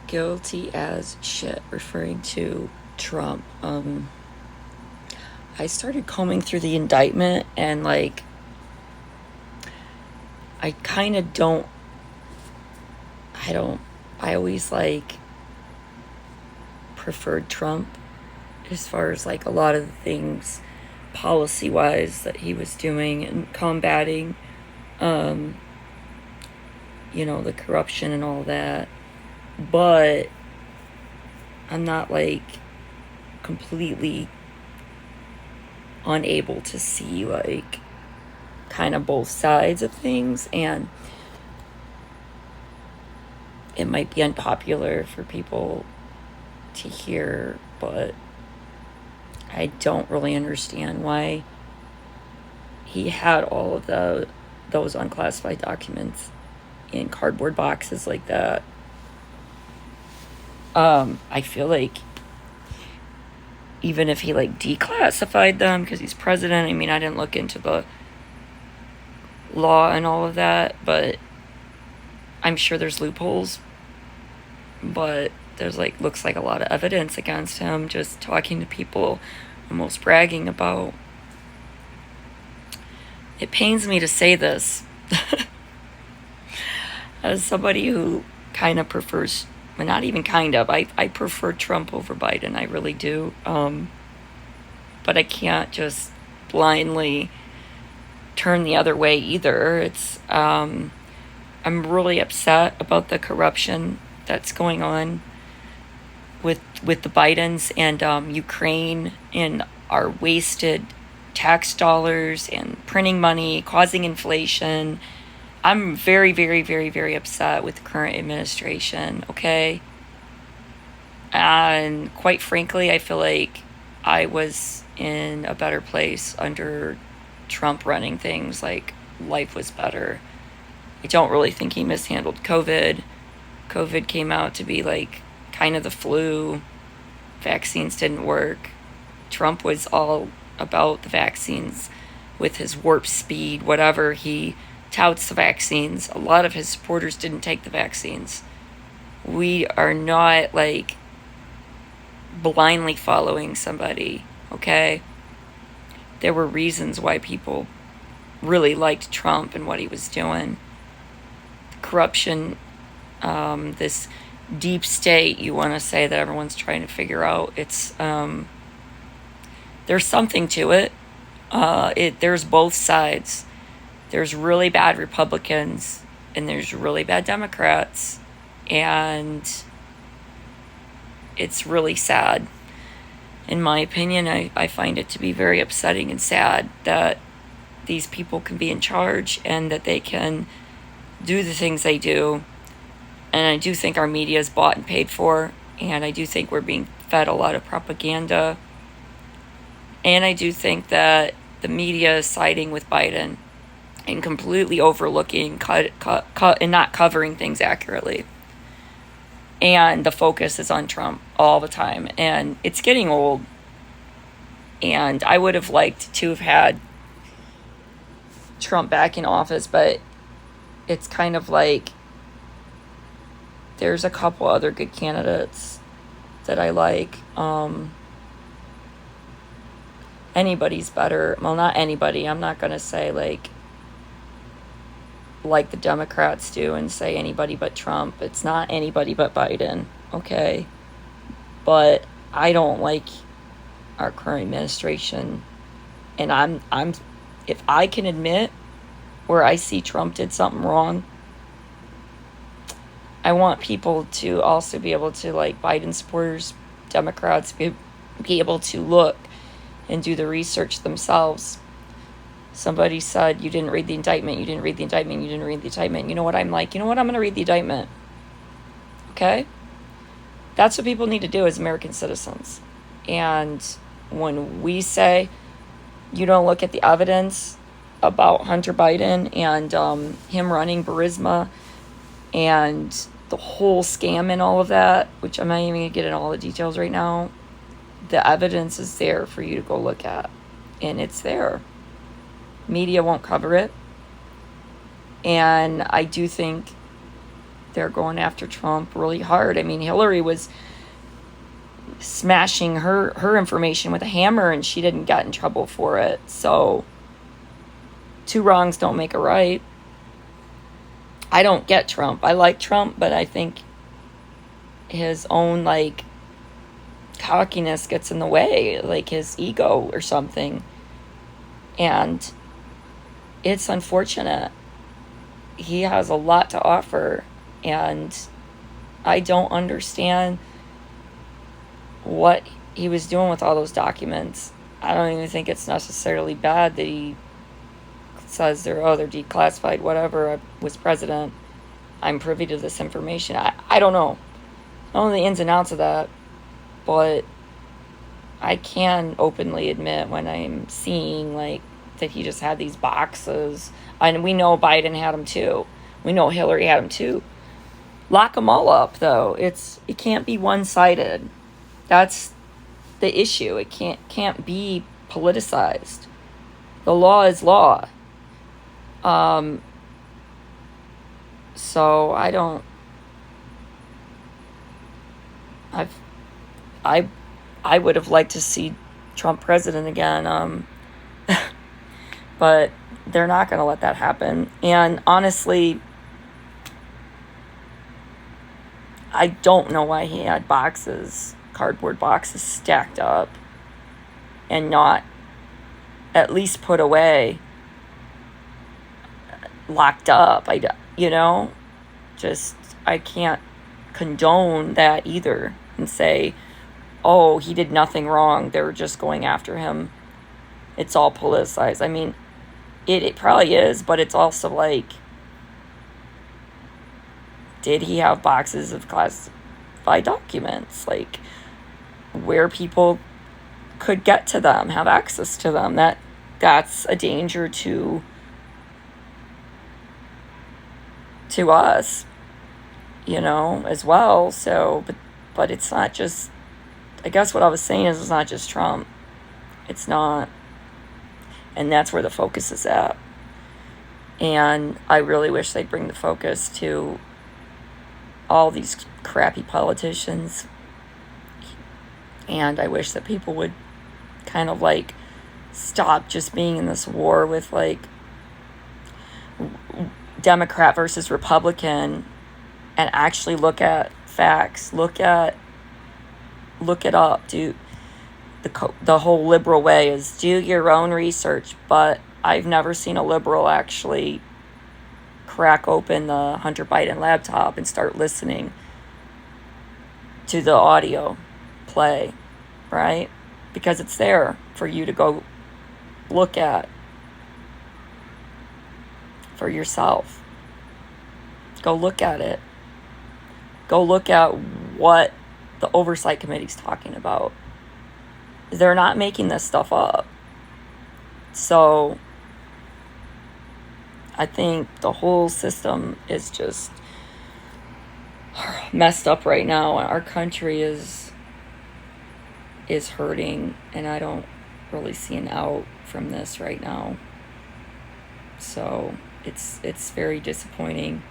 Guilty as shit, referring to Trump. I started combing through the indictment, and like, I kind of don't, I always like preferred Trump as far as like a lot of the things policy wise that he was doing and combating, the corruption and all that. But I'm not like completely unable to see like kind of both sides of things, and it might be unpopular for people to hear, but I don't really understand why he had all of those unclassified documents in cardboard boxes like that. I feel like even if he like declassified them because he's president, I mean, I didn't look into the law and all of that, but I'm sure there's loopholes. But there's like, looks like a lot of evidence against him, just talking to people, almost bragging about. It pains me to say this as somebody who kind of prefers, well, not even kind of, I prefer Trump over Biden. I really do. But I can't just blindly turn the other way either. I'm really upset about the corruption that's going on with the Bidens and Ukraine, and our wasted tax dollars and printing money, causing inflation. I'm very, very, very, very upset with the current administration, okay? And quite frankly, I feel like I was in a better place under Trump running things. Like, life was better. I don't really think he mishandled COVID. COVID came out to be like kind of the flu. Vaccines didn't work. Trump was all about the vaccines with his warp speed, whatever. He touts the vaccines. A lot of his supporters didn't take the vaccines. We are not like blindly following somebody, okay? There were reasons why people really liked Trump and what he was doing. The corruption, this deep state, you want to say, that everyone's trying to figure out. It's there's something to it. There's both sides. There's really bad Republicans and there's really bad Democrats, and it's really sad. In my opinion, I find it to be very upsetting and sad that these people can be in charge and that they can do the things they do. And I do think our media is bought and paid for, and I do think we're being fed a lot of propaganda. And I do think that the media is siding with Biden and completely overlooking, cut, and not covering things accurately. And the focus is on Trump all the time. And it's getting old. And I would have liked to have had Trump back in office, but it's kind of like there's a couple other good candidates that I like. Anybody's better. Well, not anybody. I'm not going to say like the Democrats do and say anybody but Trump. It's not anybody but Biden, okay? But I don't like our current administration, and I'm if I can admit where I see Trump did something wrong, I want people to also be able to, like Biden supporters, Democrats, be able to look and do the research themselves. Somebody said, you didn't read the indictment, you didn't read the indictment, you didn't read the indictment. You know what I'm like? You know what? I'm going to read the indictment. Okay? That's what people need to do as American citizens. And when we say you don't look at the evidence about Hunter Biden and him running Burisma and the whole scam and all of that, which I'm not even going to get into all the details right now, the evidence is there for you to go look at. And it's there. Media won't cover it. And I do think they're going after Trump really hard. I mean, Hillary was smashing her information with a hammer, and she didn't get in trouble for it. So two wrongs don't make a right. I don't get Trump. I like Trump, but I think his own, like, cockiness gets in the way, like his ego or something. And it's unfortunate. He has a lot to offer, and I don't understand what he was doing with all those documents. I don't even think it's necessarily bad that he says they're declassified, whatever. I was president. I'm privy to this information. I don't know. I don't know the ins and outs of that, but I can openly admit when I'm seeing, like, that he just had these boxes. And we know Biden had them too. We know Hillary had them too. Lock them all up, though. It can't be one-sided. That's the issue. It can't be politicized. The law is law. So I don't. I would have liked to see Trump president again. But they're not going to let that happen. And honestly, I don't know why he had cardboard boxes stacked up and not at least put away, locked up. I can't condone that either and say, oh, he did nothing wrong, they're just going after him. It's all politicized. I mean, it probably is, but it's also like, did he have boxes of classified documents? Like, where people could get to them, have access to them. That's a danger to us, as well. So, but it's not just, I guess what I was saying is, it's not just Trump. It's not. And that's where the focus is at. And I really wish they'd bring the focus to all these crappy politicians. And I wish that people would kind of, like, stop just being in this war with, like, Democrat versus Republican, and actually look at facts. Look it up. The whole liberal way is do your own research, but I've never seen a liberal actually crack open the Hunter Biden laptop and start listening to the audio play, right? Because it's there for you to go look at for yourself. Go look at it. Go look at what the Oversight Committee's talking about. They're not making this stuff up. So I think the whole system is just messed up right now. Our country is hurting, and I don't really see an out from this right now. So it's very disappointing.